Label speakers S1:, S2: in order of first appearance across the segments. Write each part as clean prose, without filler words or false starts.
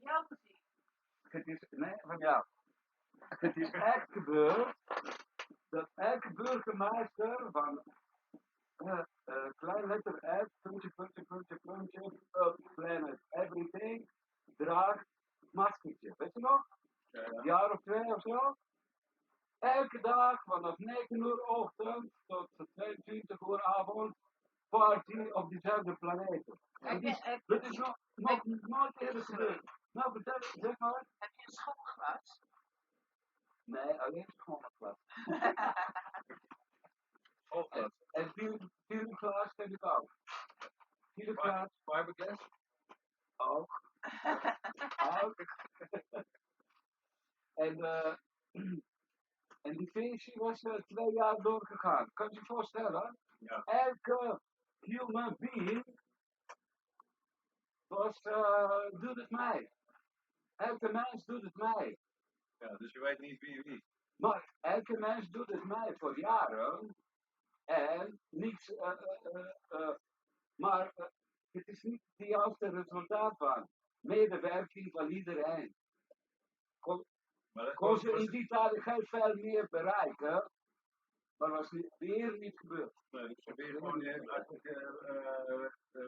S1: ik jou gezien.
S2: Het is, nee, van jou. Het is echt gebeurd dat elke burgemeester van klein letter F, puntje, Planet Everything, draagt maskertje. Weet je nog?
S3: Ja.
S2: Een jaar of 2 of zo. Elke dag vanaf 9 uur ochtend tot 22 uur avond party op diezelfde planeten. Dat is nog nooit eerder gebeurd. Nou, vertel, zeg maar.
S1: Heb je een schoolglas?
S2: Nee, alleen schoolglas.
S3: Schoolglas.
S2: En vuurglas heb ik ook. Vuurglas
S3: Fiberglass?
S2: ook. Ook. En die feestje was 2 jaar doorgegaan. Kan je je voorstellen?
S3: Ja.
S2: Elke human being doet het mij. Elke mens doet het mij.
S3: Ja, dus je weet niet wie.
S2: Maar elke mens doet het mij voor jaren. En niets. Maar het is niet het juiste resultaat van medewerking van iedereen. Kon ze in die tijd heel veel meer bereiken, maar was weer niet gebeurd.
S3: Nee, dus ze weer gewoon eigenlijk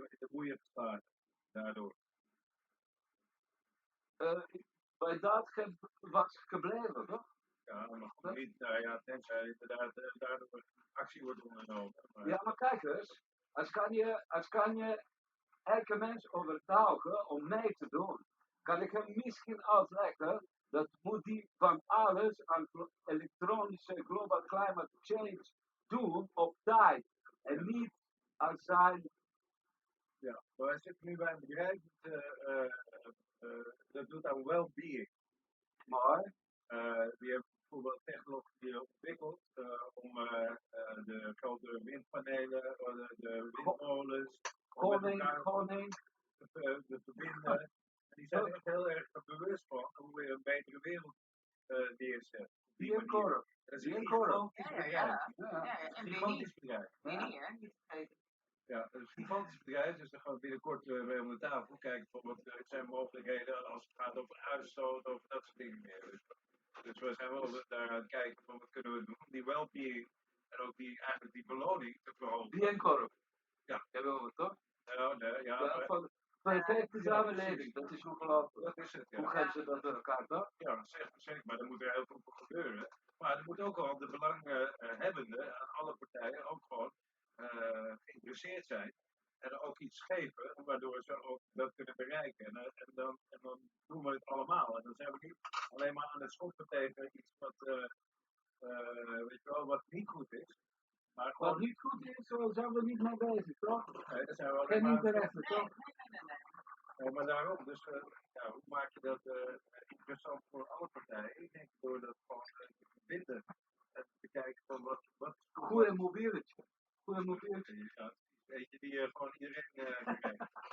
S3: in de boeien gestaan. Daardoor.
S2: Bij dat was gebleven, toch?
S3: Ja, maar goed niet. Nou ja, tenzij inderdaad daardoor actie wordt ondernomen. Maar...
S2: Ja, maar kijk eens. Als kan je elke mens overtuigen om mee te doen, kan ik hem misschien uitleggen dat moet hij van alles aan elektronische global climate change doen op tijd. En niet als zijn...
S3: Ja, maar wij zitten nu bij een bedrijf dat doet aan well-being.
S2: Maar
S3: die hebben bijvoorbeeld technologie ontwikkeld om de grote windpanelen, de windmolens, te verbinden. En die zijn echt heel erg bewust van hoe je een betere wereld neerzet.
S2: Die een korf.
S3: Dat is een gigantisch bedrijf.
S1: En
S3: gigantisch bedrijf.
S1: Winnie, hè? Niet vergeten.
S3: Ja, een gigantisch bedrijf, dus dan gaan we binnenkort mee om de tafel kijken van wat zijn mogelijkheden als het gaat over uitstoot, over dat soort dingen meer. Dus we zijn wel daar aan het kijken van wat kunnen we doen om die well-being en ook eigenlijk die beloning te verhogen.
S2: Die een korf.
S3: Ja.
S2: Hebben we het toch?
S3: Ja,
S2: van perfecte samenleving, dat is ongelooflijk.
S3: Dat is het, ja.
S2: Hoe geven ze dat door elkaar, toch?
S3: Ja, dat is echt zeker, maar er moet er heel veel voor gebeuren. Maar er moet ook al de belanghebbenden aan alle partijen ook gewoon geïnteresseerd zijn. En ook iets geven, waardoor ze ook dat kunnen bereiken. En dan doen we het allemaal. En dan zijn we niet alleen maar aan het schoppen tegen iets wat, weet je wel, wat niet goed is. Maar gewoon...
S2: Wat niet goed is, zo zijn we niet mee bezig, toch?
S3: Nee, daar zijn we alleen
S2: Geen
S3: maar...
S2: interesse, toch?
S3: Nee, maar daarom, dus hoe maak je dat interessant voor alle partijen? Ik denk door dat gewoon te verbinden en te kijken van wat
S2: Goeie mobieltje.
S3: Ja, weet je, die gewoon iedereen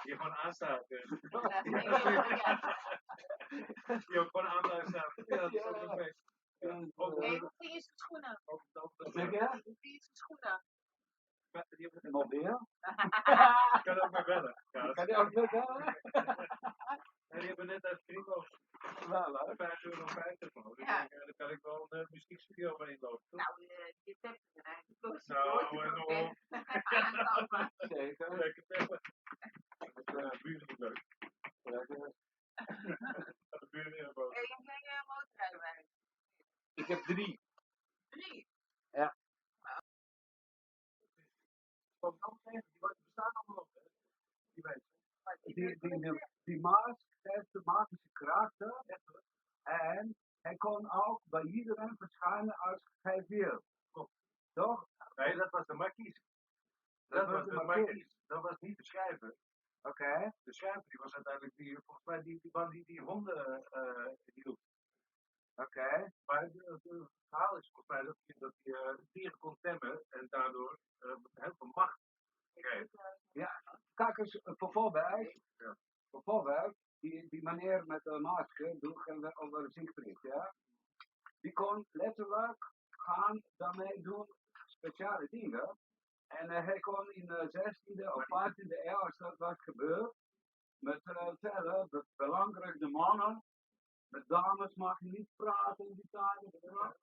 S3: die gewoon aanstaat. Die ook gewoon aan blijft staan. Ja, dat is ook nog feest.
S1: Hoe vind je zijn schoenen?
S2: Zeg je?
S1: Hoe vind je zijn schoenen?
S2: Mobiel?
S3: Ik kan ook maar bellen. Ja,
S2: Kan je ook weer bellen?
S3: die hebben net uit Frigo.
S2: Wel, hè?
S3: €5,50 man. Dus
S1: Ja.
S3: daar kan ik wel een muziekstudio mee inlopen.
S1: Nou, je hebt het eigenlijk.
S2: Zeker.
S3: Lekker tellen. Dat is buren niet leuk. Dat de buren niet boven.
S1: Heb jij motorrijbewijs?
S2: Ik heb 3.
S1: 3?
S2: Ja.
S3: Die bestaan allemaal nog, hè? Die mensen.
S2: Die maas heeft de magische krachten. En hij kon ook bij iedereen verschijnen als hij wil. Toch?
S3: Nee, dat was de markies. Dat was de markies. Dat was niet de schrijver.
S2: Oké.
S3: De schrijver die was uiteindelijk volgens mij die honden hield.
S2: Oké.
S3: Maar het verhaal is volgens mij dat hij dieren kon temmen en daardoor heel veel macht kreeg.
S2: Ja, kijk eens, bijvoorbeeld, die meneer met de masker droeg over Siegfried, ja. Die kon letterlijk gaan daarmee doen speciale dingen. En hij kon in de 16e of 15e eeuw, als dat was gebeurd, met verder, belangrijk de mannen, met dames mag je niet praten in die tijden.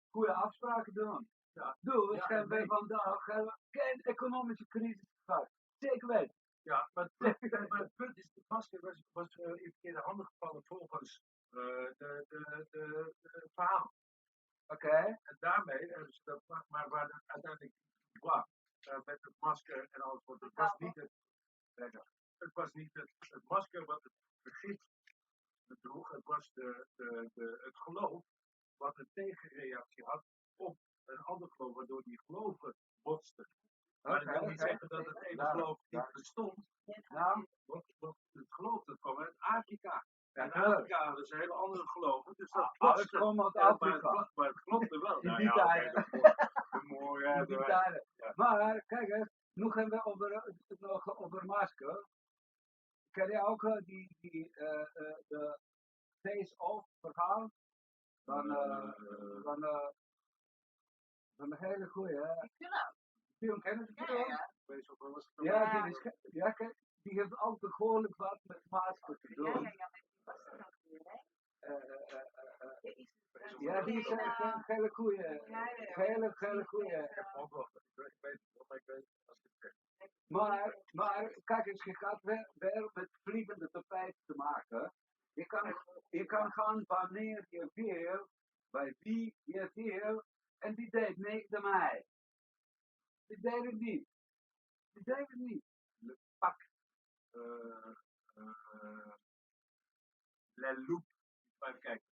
S2: Goede afspraken doen.
S3: Ja.
S2: Doe,
S3: Ja,
S2: hebben wij
S3: nee.
S2: vandaag geen economische crisis gehad. Zeker weten.
S3: Ja, maar het punt is, de masker was in verkeerde handen gevallen volgens de verhaal.
S2: Oké.
S3: En daarmee hebben ze dat, maar waar het uiteindelijk met het masker en alles wordt, het was niet het was niet het masker wat het vergif bedroeg, het was het geloof wat een tegenreactie had op een ander geloof, waardoor die geloven botsten. Maar dat wil niet zeggen dat het ene geloof niet bestond.
S2: Nou,
S3: Want het geloof dat kwam uit Afrika. En
S2: ja,
S3: Afrika hadden ze hele andere geloven. Dus dat
S2: alles
S3: botste.
S2: komt uit
S3: Ja,
S2: Afrika.
S3: maar het klopte wel.
S2: In
S3: Nou
S2: die
S3: ja,
S2: tijden.
S3: de mooie,
S2: In die tijden. Maar kijk eens, nu gaan we over masker. Ken je ook de face-off verhaal van een hele goeie, hè? Film, ken je die film? Ja, die heeft ook behoorlijk wat met masker te doen. Ja, die is een hele goeie. Hele goeie. Maar kijk eens, je gaat weer met vliegende tapijt te maken. Je kan gaan wanneer je wil, bij wie je wil, en die deed 9 mei. Die deed het niet.
S3: Le Pac. Le Loup. Even kijken.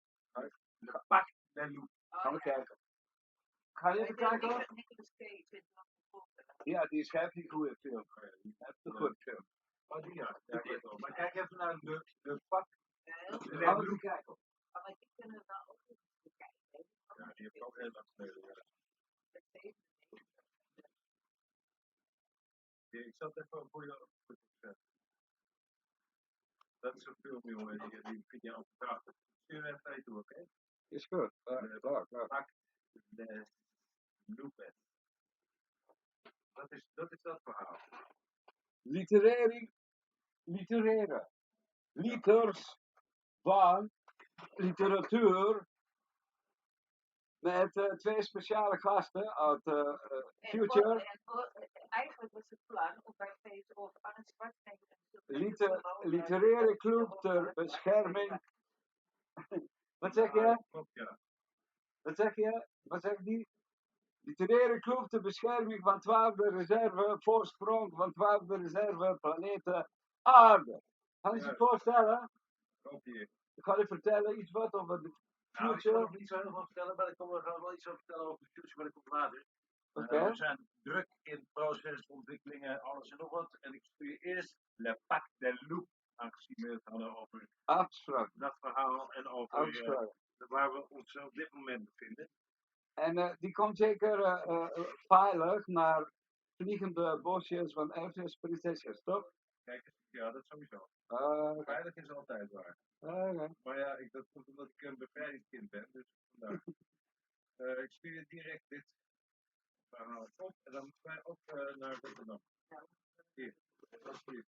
S3: Le Pac. Le Loup.
S2: Gaan we kijken. Ga je even kijken? Ja, die is die goede film. Dat is een goede film.
S3: Oh, die ja. Ja, ik weet wel. Maar kijk even naar Le Pac.
S2: Gaan we even kijken.
S3: Ja, die heeft ook heel lang geleden. Ja. Ik zal het even voor je opzetten. Dat is een film, jongen. Die vind je altijd prachtig. Stuur even naar je toe, oké?
S2: Is goed. Klaar.
S3: Pac de Loupet. Dat is dat verhaal.
S2: Literaire. Liters van literatuur. Met 2 speciale gasten uit Future.
S1: Eigenlijk was het plan om bij Face-off aan het
S2: Literaire Club Ter Bescherming. Wat zeg je?
S3: Klopt, ja.
S2: Wat zeg je? Wat zegt die? Literaire Club Ter Bescherming van 12de reserve. Voorsprong van 12de reserve. Planeet AArdE. Kan je je voorstellen?
S3: Klopt hier.
S2: Ik ga je vertellen iets wat over de
S3: Nou, ik
S2: Future.
S3: kan nog niet zo heel veel vertellen, maar ik ga wel iets over vertellen over de Future, maar dat komt later.
S2: Oké.
S3: We zijn druk in procesontwikkelingen, alles en nog wat. En ik stuur eerst Le Pac de Loup, aangezien we het hadden over
S2: Afspraak.
S3: dat verhaal en over waar we ons op dit moment bevinden.
S2: En die komt zeker veilig naar Vliegende Bosjes van Elfjes, Prinsesjes, toch?
S3: Kijk, ja, dat sowieso.
S2: Okay.
S3: Veilig is altijd waar.
S2: Okay.
S3: Maar ja, dat komt omdat ik een bevrijdingskind ben, dus vandaar. Ik stuur je direct dit verhaal op en dan moeten wij ook naar Rotterdam. Hier, alsjeblieft.